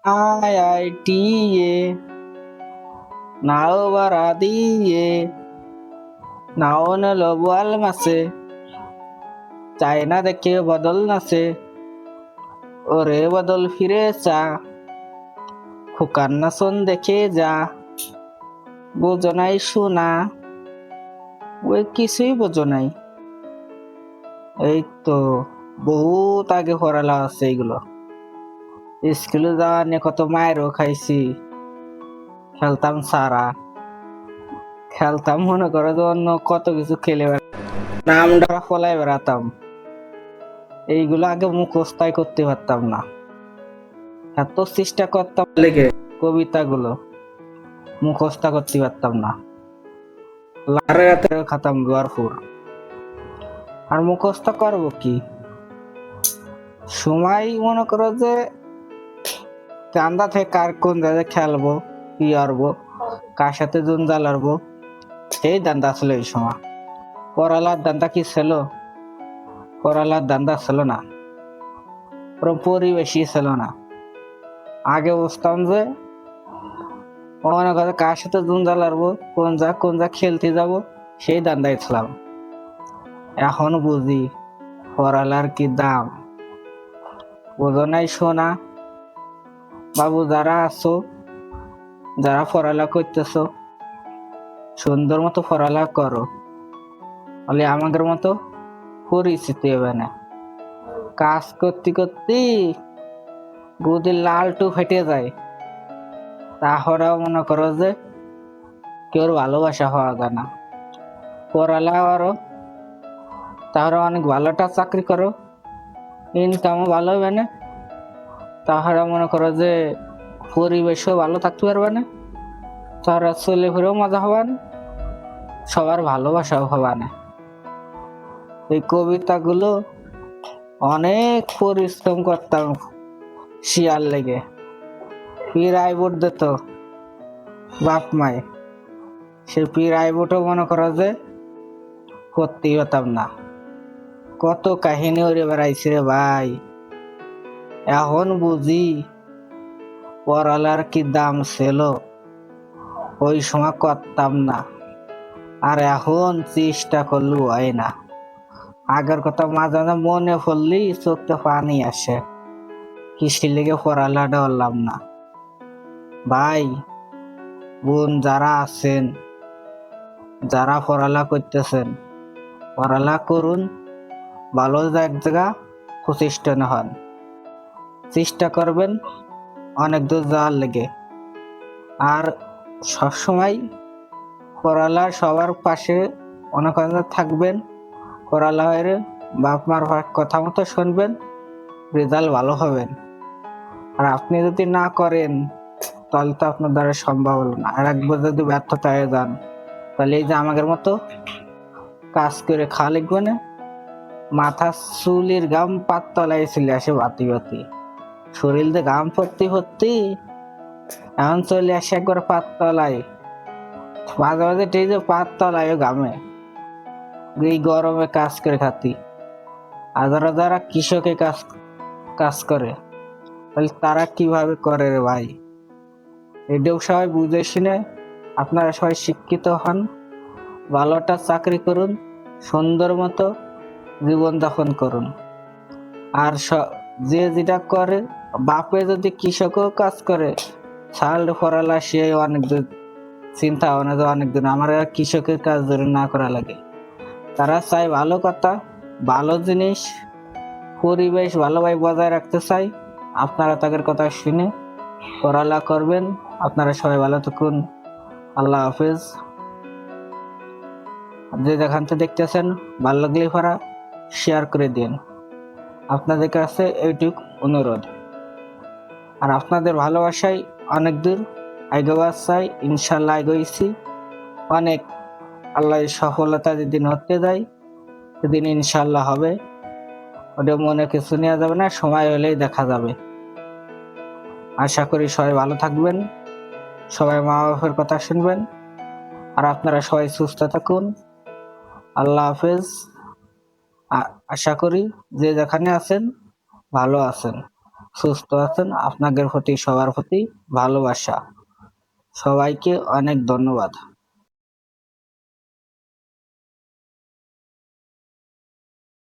IITA নাও বাড়া দিয়ে নাও নলো বোয়াল মাছে চায়না দেখে বদল নাচে ওরে বদল ফিরে চা খোকার নাচন দেখে যা বোঝো নাই শোনা ওই কিছুই বোঝো নাই। এই তো বহুত আগে পড়ালা আছে এইগুলো। স্কুলে যাওয়া নিয়ে কত মায়েরও খাইছি। খেলতাম সারা, খেলতাম মনে করো যে অন্য কত কিছু খেলে নামটা ফলাই বেড়াতাম। এইগুলো আগে মুখস্তাই করতে পারতাম না, এত চেষ্টা করতাম লেগে কবিতাগুলো মুখস্থ করতে পারতাম না। লারে রাতে খাতাম ভরপুর। আর মুখস্থ করবো কি, সময় মনে করো যে চান্দা থেকে কার কোন জায়গায় খেলবো, কি করবো, কার সাথে জুন জ্বালাবো, সেই দান্দা ছিল এই সময়। পড়ালার দান্দা কি ছিল? পড়ালার দান্দা ছিল না, পরিবেশই ছিল না। আগে বুঝতাম যে মনে করো কার সাথে জুন জ্বালাবো, কোন যা খেলতে যাব, সেই দান্দায় ছিলাম। এখন বুঝি পড়ালার কি দাম। বোঝো নাই শোনা। বাবু যারা আছো, যারা পড়ালেখা করতেছো, সুন্দর মতো পড়ালেখা করো, বলে আমাদের মতো পরিস্থিতি হবে না। কাজ করতে করতে যদি লালটু ফেটে যায়, তাহলেও মনে করো যে কেউ ভালোবাসা হওয়া যায় না। পড়ালেখা করো, তাহলে অনেক ভালোটা চাকরি করো, ইনকামও ভালো হবে না, তাহলে মনে করো যে পরিবেশও ভালো থাকতে পারবে না, তাহলে চলে ফিরেও মজা হবে না, সবার ভালোবাসাও হবে না। এই কবিতাগুলো অনেক পরিশ্রম করতাম শিয়ার লেগে। পিরাই বোর্ড দিত বাপ মায়, সে পিরাই বোর্ডও মনে করো যে করতেই হতাম না। কত কাহিনী উড়ে বেড়াইছে রে ভাই। এখন বুঝি পড়ালার কি দাম ছিল, ওই সময় করতাম না। আর এখন চেষ্টা করলেও হয় না। আগের কথা মাঝে মাঝে মনে পড়লেই চোখে পানি আসে, কিসের লেগে পড়ালাটা করলাম না। ভাই বোন যারা আছেন, যারা পড়ালেখা করতেছেন, পড়ালেখা করুন, ভালো এক জায়গা প্রতিষ্ঠান হন, চেষ্টা করবেন অনেক দূর যাওয়ার লেগে। আর সবসময় পড়ালেখা সবার পাশে অনেক থাকবেন। পড়ালেখার বাপ মার কথা মতো শুনবেন, রেজাল্ট ভালো হবেন। আর আপনি যদি না করেন তাহলে তো আপনার দ্বারা সম্ভব হলো না। আর একবার যদি ব্যর্থতা হয়ে যান, তাহলে এই যে আমাদের মতো কাজ করে খাওয়া লিখবে না, মাথা চুলের গাম পাততলায় চলে আসে বাতি বাতি, শরীর দিয়ে গাম ভর্তি ভর্তি, এখন চলে আসে একবার পাততলায়। মাঝে মাঝে ঠিক যে পাততলায় গামে এই গরমে কাজ করে খাতি। আর যারা যারা কৃষকে কাজ করে, তাহলে তারা কিভাবে করে রে ভাই। এটাও সবাই বুঝে শুনে আপনারা সবাই শিক্ষিত হন, ভালোটা চাকরি করুন, সুন্দর মতো জীবন যাপন করুন। আর যে যেটা করে, বাপে যদি কৃষকও কাজ করে, ছাল পড়ালা সে অনেক দূর চিন্তা ভাবনা যে অনেকদিন আমার কৃষকের কাজ ধরে না করা লাগে। তারা চায় ভালো কথা, ভালো জিনিস, পরিবেশ ভালোভাবে বজায় রাখতে চাই। আপনারা তাদের কথা শুনে পড়ালেখা করবেন। আপনারা সবাই ভালো থাকুন। আল্লাহ হাফেজ। যে যেখান থেকে দেখতেছেন, ভালো লাগলে পড়া শেয়ার করে দিন। আপনাদের কাছে এইটুকু অনুরোধ। আর আপনাদের ভালোবাসায় অনেক দূর আইগোবার চাই, ইনশাল্লাহ আইগোইছি অনেক। আল্লাহ সফলতা যেদিন হতে যায় সেদিন ইনশাল্লাহ হবে। ওটা মনে কিছু নেওয়া যাবে না, সময় হলেই দেখা যাবে। আশা করি সবাই ভালো থাকবেন, সবাই মা বাবার কথা শুনবেন। আর আপনারা সবাই সুস্থ থাকুন। আল্লাহ হাফেজ। আশা করি যে যেখানে আছেন ভালো আছেন। সুস্থ আছেন। আপনাদের প্রতি সবার প্রতি ভালোবাসা। সবাইকে অনেক ধন্যবাদ।